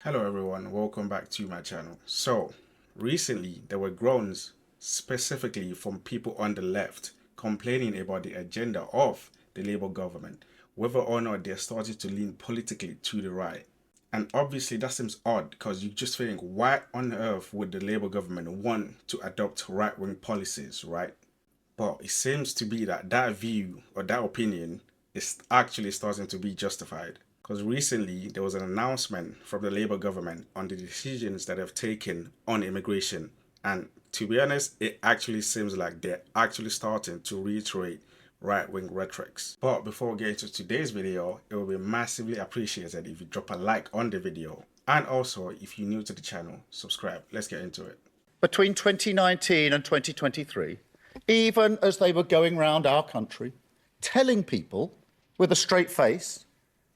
Hello everyone, welcome back to my channel. So, recently there were groans specifically from people on the left complaining about the agenda of the Labour government, whether or not they're starting to lean politically to the right. And obviously that seems odd because you just think, why on earth would the Labour government want to adopt right-wing policies, right? But it seems to be that that view or that opinion is actually starting to be justified. Because recently there was an announcement from the Labour government on the decisions that they've taken on immigration. And to be honest, it actually seems like they're actually starting to reiterate right-wing rhetorics. But before we get into today's video, it will be massively appreciated if you drop a like on the video. And also, if you're new to the channel, subscribe. Let's get into it. Between 2019 and 2023, even as they were going round our country, telling people with a straight face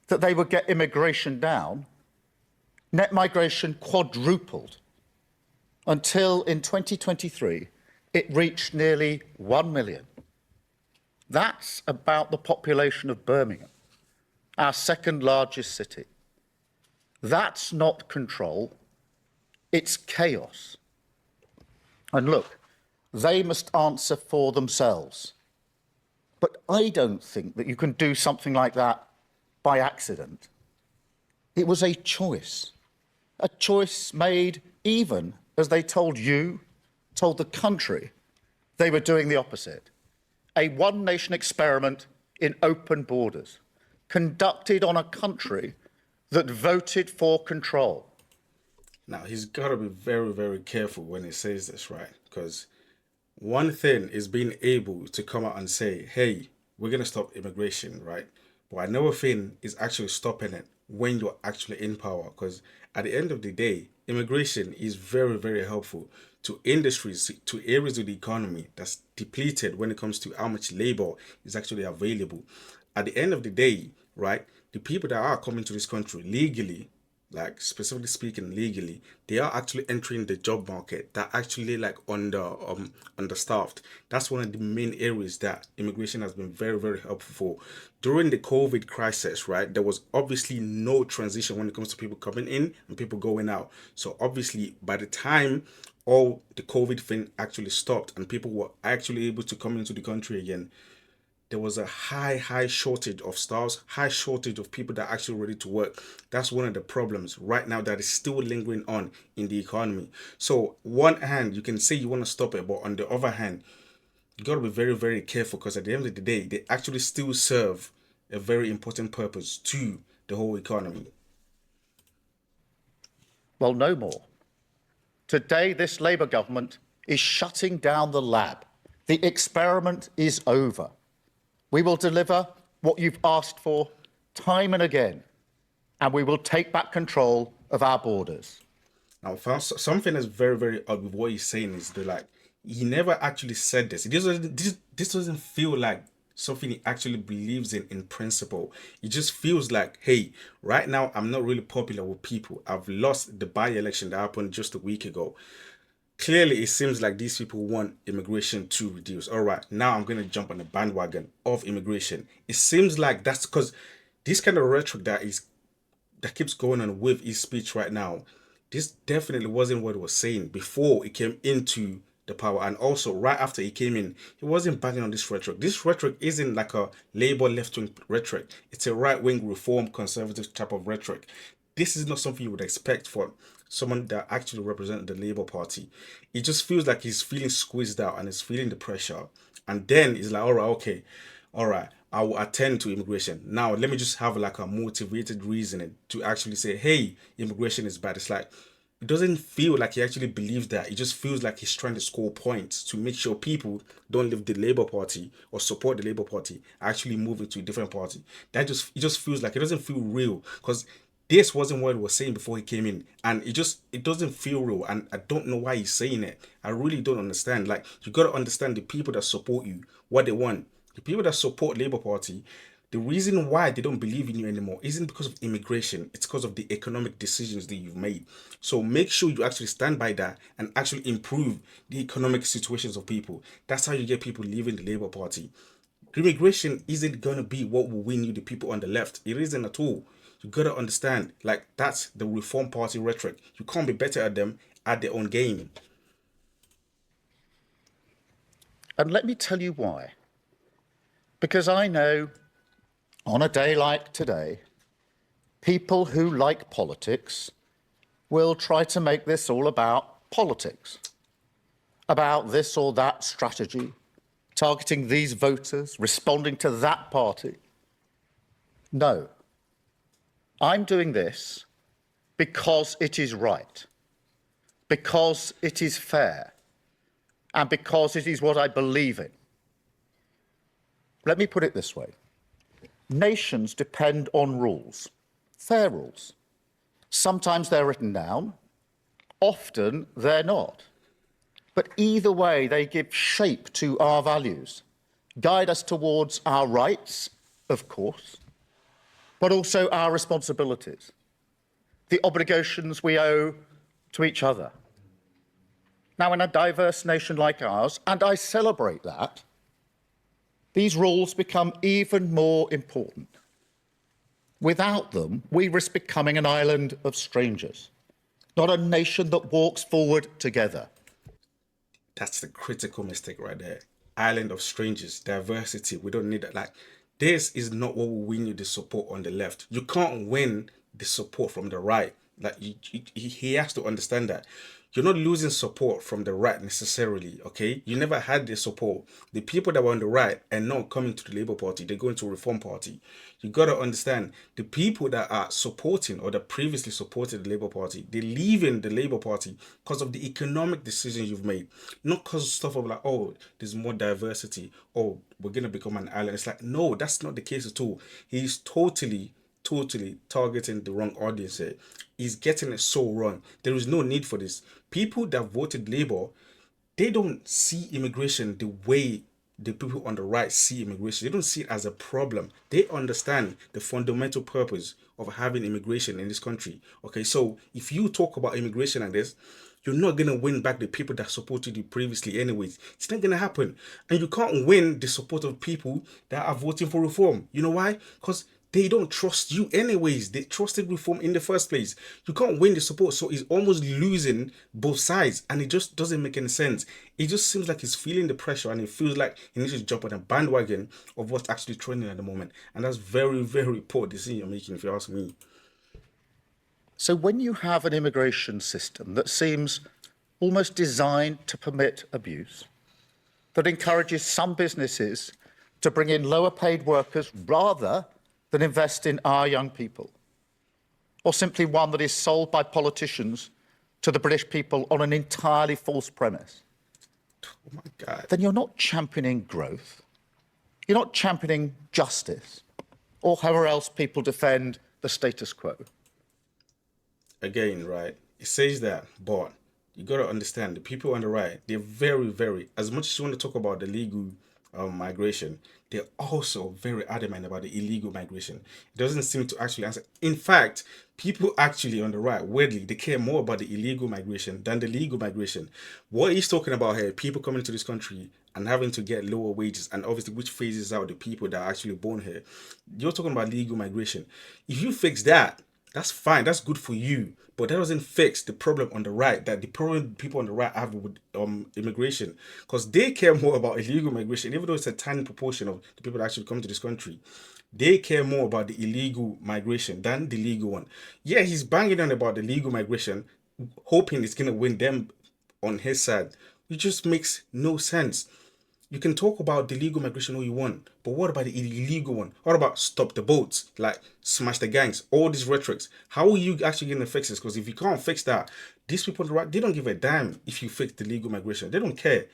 that they would get immigration down, net migration quadrupled until in 2023 it reached nearly 1 million. That's about the population of Birmingham, our second largest city. That's not control, it's chaos. And look, they must answer for themselves. But I don't think that you can do something like that by accident. It was a choice made even as they told the country, they were doing the opposite. A one-nation experiment in open borders, conducted on a country that voted for control. Now, he's got to be very, very careful when he says this, right? Because one thing is being able to come out and say, hey, we're going to stop immigration, right? But another thing is actually stopping it when you're actually in power. Because at the end of the day, immigration is very, very helpful to industries, to areas of the economy that's depleted when it comes to how much labor is actually available. At the end of the day, right, the people that are coming to this country legally, like specifically speaking legally, they are actually entering the job market that actually like understaffed. That's one of the main areas that immigration has been very, very helpful for. During the COVID crisis, right, there was obviously no transition when it comes to people coming in and people going out. So obviously by the time all the COVID thing actually stopped and people were actually able to come into the country again, there was a high shortage of staffs, high shortage of people that are actually ready to work. That's one of the problems right now that is still lingering on in the economy. So one hand, you can say you want to stop it, but on the other hand, you got to be very, very careful because at the end of the day, they actually still serve a very important purpose to the whole economy. Well, no more. Today, this Labour government is shutting down the lab. The experiment is over. We will deliver what you've asked for time and again, and we will take back control of our borders. Now, something that's very, very odd with what he's saying is that, like, he never actually said this. This doesn't feel like something he actually believes in principle. It just feels like, hey, right now I'm not really popular with people. I've lost the by-election that happened just a week ago. Clearly, it seems like these people want immigration to reduce. All right, now I'm going to jump on the bandwagon of immigration. It seems like that's because this kind of rhetoric that keeps going on with his speech right now, this definitely wasn't what he was saying before he came into the power. And also, right after he came in, he wasn't banging on this rhetoric. This rhetoric isn't like a Labour left-wing rhetoric. It's a right-wing reform conservative type of rhetoric. This is not something you would expect for someone that actually represents the Labour Party. It just feels like he's feeling squeezed out and he's feeling the pressure. And then he's like, all right, okay, all right, I will attend to immigration. Now, let me just have like a motivated reasoning to actually say, hey, immigration is bad. It's like, it doesn't feel like he actually believes that. It just feels like he's trying to score points to make sure people don't leave the Labour Party or support the Labour Party, actually move into a different party. It just feels like it doesn't feel real because this wasn't what he was saying before he came in, and it doesn't feel real, and I don't know why he's saying it. I really don't understand. Like, you got to understand the people that support you, what they want. The people that support Labour Party, the reason why they don't believe in you anymore isn't because of immigration. It's because of the economic decisions that you've made. So make sure you actually stand by that and actually improve the economic situations of people. That's how you get people leaving the Labour Party. Immigration isn't going to be what will win you the people on the left. It isn't at all. You gotta understand, like that's the Reform Party rhetoric. You can't be better at them at their own game. And let me tell you why. Because I know on a day like today, people who like politics will try to make this all about politics, about this or that strategy, targeting these voters, responding to that party. No, I'm doing this because it is right, because it is fair, and because it is what I believe in. Let me put it this way. Nations depend on rules, fair rules. Sometimes they're written down, often they're not. But either way, they give shape to our values, guide us towards our rights, of course, but also our responsibilities, the obligations we owe to each other. Now, in a diverse nation like ours, and I celebrate that, these rules become even more important. Without them, we risk becoming an island of strangers, not a nation that walks forward together. That's the critical mistake right there. Island of strangers, diversity. We don't need that. Like, this is not what will win you the support on the left. You can't win the support from the right. Like, he has to understand that. You're not losing support from the right necessarily, okay? You never had the support. The people that were on the right are not coming to the Labour Party. They're going to Reform Party. You got to understand, the people that are supporting or that previously supported the Labour Party, they're leaving the Labour Party because of the economic decisions you've made. Not because of stuff of like, oh, there's more diversity. Oh, we're going to become an island. It's like, no, that's not the case at all. He's totally targeting the wrong audience here. He's getting it so wrong. There is no need for this. People that voted Labour, they don't see immigration the way the people on the right see immigration. They don't see it as a problem. They understand the fundamental purpose of having immigration in this country. Okay, so if you talk about immigration like this, you're not going to win back the people that supported you previously anyways. It's not going to happen. And you can't win the support of people that are voting for reform. You know why? Because they don't trust you anyways. They trusted reform in the first place. You can't win the support, so he's almost losing both sides, and it just doesn't make any sense. It just seems like he's feeling the pressure, and it feels like he needs to jump on a bandwagon of what's actually trending at the moment, and that's very, very poor decision you're making, if you ask me. So when you have an immigration system that seems almost designed to permit abuse, that encourages some businesses to bring in lower paid workers rather than invest in our young people, or simply one that is sold by politicians to the British people on an entirely false premise, Oh my God. then you're not championing growth, you're not championing justice, or however else people defend the status quo. Again, right? It says that, but you got to understand the people on the right, they're very, very, as much as you want to talk about the legal migration, they're also very adamant about the illegal migration. It doesn't seem to actually answer. In fact, people actually on the right, weirdly, they care more about the illegal migration than the legal migration. What he's talking about here, people coming to this country and having to get lower wages, and obviously which phases out the people that are actually born here. You're talking about legal migration. If you fix that, that's fine. That's good for you. But that doesn't fix the problem on the right, that the problem people on the right have with immigration. Because they care more about illegal migration, even though it's a tiny proportion of the people that actually come to this country. They care more about the illegal migration than the legal one. Yeah, he's banging on about the legal migration, hoping it's going to win them on his side. It just makes no sense. You can talk about the legal migration all you want, but what about the illegal one? What about stop the boats, like smash the gangs, all these rhetorics? How are you actually going to fix this? Because if you can't fix that, these people on the right, they don't give a damn if you fix the legal migration. They don't care.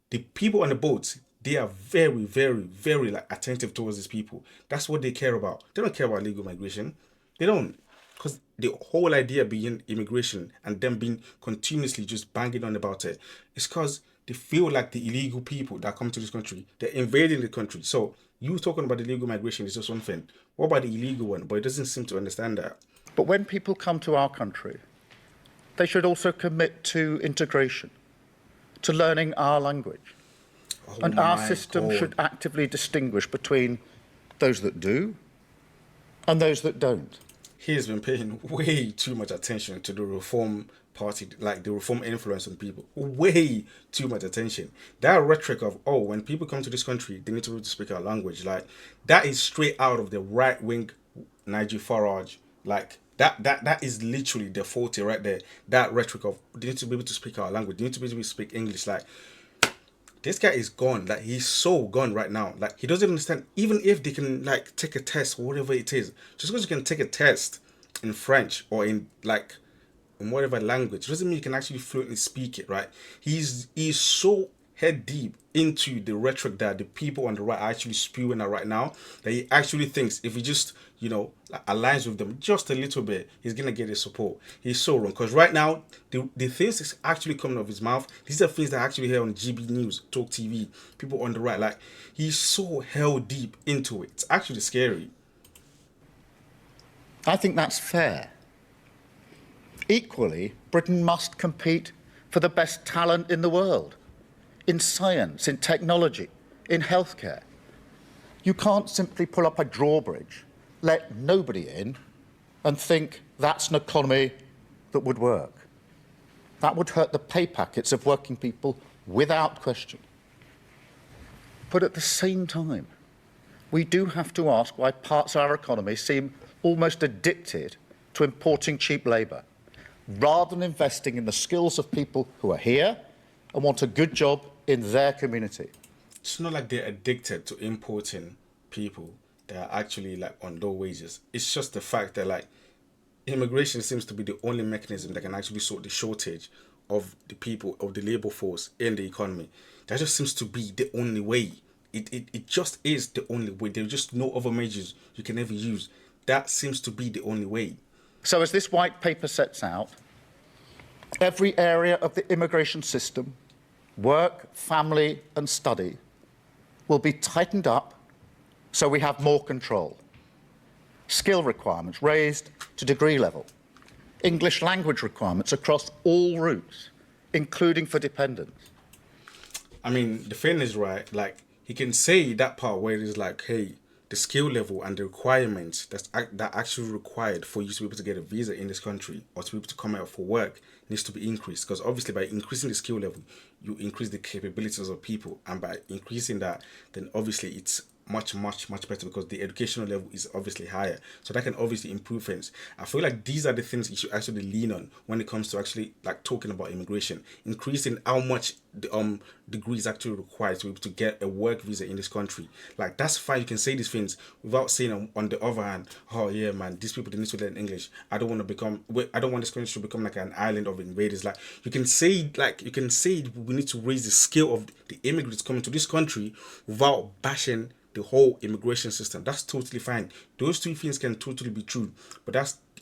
The people on the boats, they are very, very, very like attentive towards these people. That's what they care about. They don't care about legal migration. They don't. Because the whole idea being immigration and them being continuously just banging on about it is because they feel like the illegal people that come to this country, they're invading the country. So you talking about the illegal migration is just one thing. What about the illegal one? But it doesn't seem to understand that. But when people come to our country, they should also commit to integration, to learning our language. Oh And our my system God. should actively distinguish between those that do and those that don't. he's been paying way too much attention to the reform party, like the reform influence on people. Way too much attention. That rhetoric of, oh, when people come to this country, they need to be able to speak our language. Like, that is straight out of the right wing Nigel Farage. Like, that is literally the faulty right there. That rhetoric of, they need to be able to speak our language. They need to be able to speak English. Like, this guy is gone. Like, he's so gone right now. Like, he doesn't understand. Even if they can like take a test or whatever it is, just because you can take a test in French or in like in whatever language doesn't mean you can actually fluently speak it, right? He's so head deep into the rhetoric that the people on the right are actually spewing at right now, that he actually thinks if he just, like, aligns with them just a little bit, he's gonna get his support. He's so wrong, because right now the things that's actually coming out of his mouth, these are things that I actually hear on GB News, Talk TV, people on the right. Like, he's so held deep into it. It's actually scary. I think that's fair. Equally, Britain must compete for the best talent in the world, in science, in technology, in healthcare. You can't simply pull up a drawbridge, let nobody in, and think that's an economy that would work. That would hurt the pay packets of working people without question. But at the same time, we do have to ask why parts of our economy seem almost addicted to importing cheap labour, rather than investing in the skills of people who are here and want a good job in their community. It's not like they're addicted to importing people that are actually like on low wages. It's just the fact that, like, immigration seems to be the only mechanism that can actually sort the shortage of the people, of the labor force in the economy. That just seems to be the only way. It just is the only way. There's just no other measures you can ever use. That seems to be the only way. So as this white paper sets out, every area of the immigration system, work, family and study, will be tightened up so we have more control. Skill requirements raised to degree level. English language requirements across all routes, including for dependents. I mean, the thing is, right, like, he can say that part where it is like, hey, the skill level and the requirements that actually required for you to be able to get a visa in this country or to be able to come out for work needs to be increased. Because obviously, by increasing the skill level, you increase the capabilities of people, and by increasing that, then obviously it's much better, because the educational level is obviously higher, so that can obviously improve things. I feel like these are the things you should actually lean on when it comes to actually like talking about immigration, increasing how much the degrees actually required to be able to get a work visa in this country. Like, that's fine, you can say these things without saying on the other hand, oh yeah man, these people, they need to learn English. I don't want this country to become like an island of invaders. Like, you can say we need to raise the skill of the immigrants coming to this country without bashing the whole immigration system. That's totally fine. Those two things can totally be true, but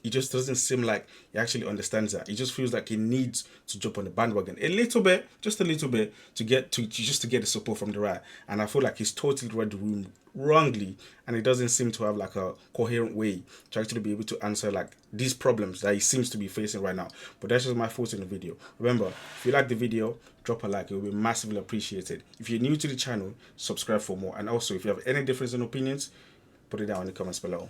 it just doesn't seem like he actually understands that. It just feels like he needs to jump on the bandwagon a little bit, just a little bit, to get the support from the right. And I feel like he's totally read the room wrongly, and it doesn't seem to have like a coherent way to actually be able to answer like these problems that he seems to be facing right now. But that's just my thoughts in the video. Remember, if you like the video, drop a like, it will be massively appreciated. If you're new to the channel, subscribe for more. And also, if you have any difference in opinions, put it down in the comments below.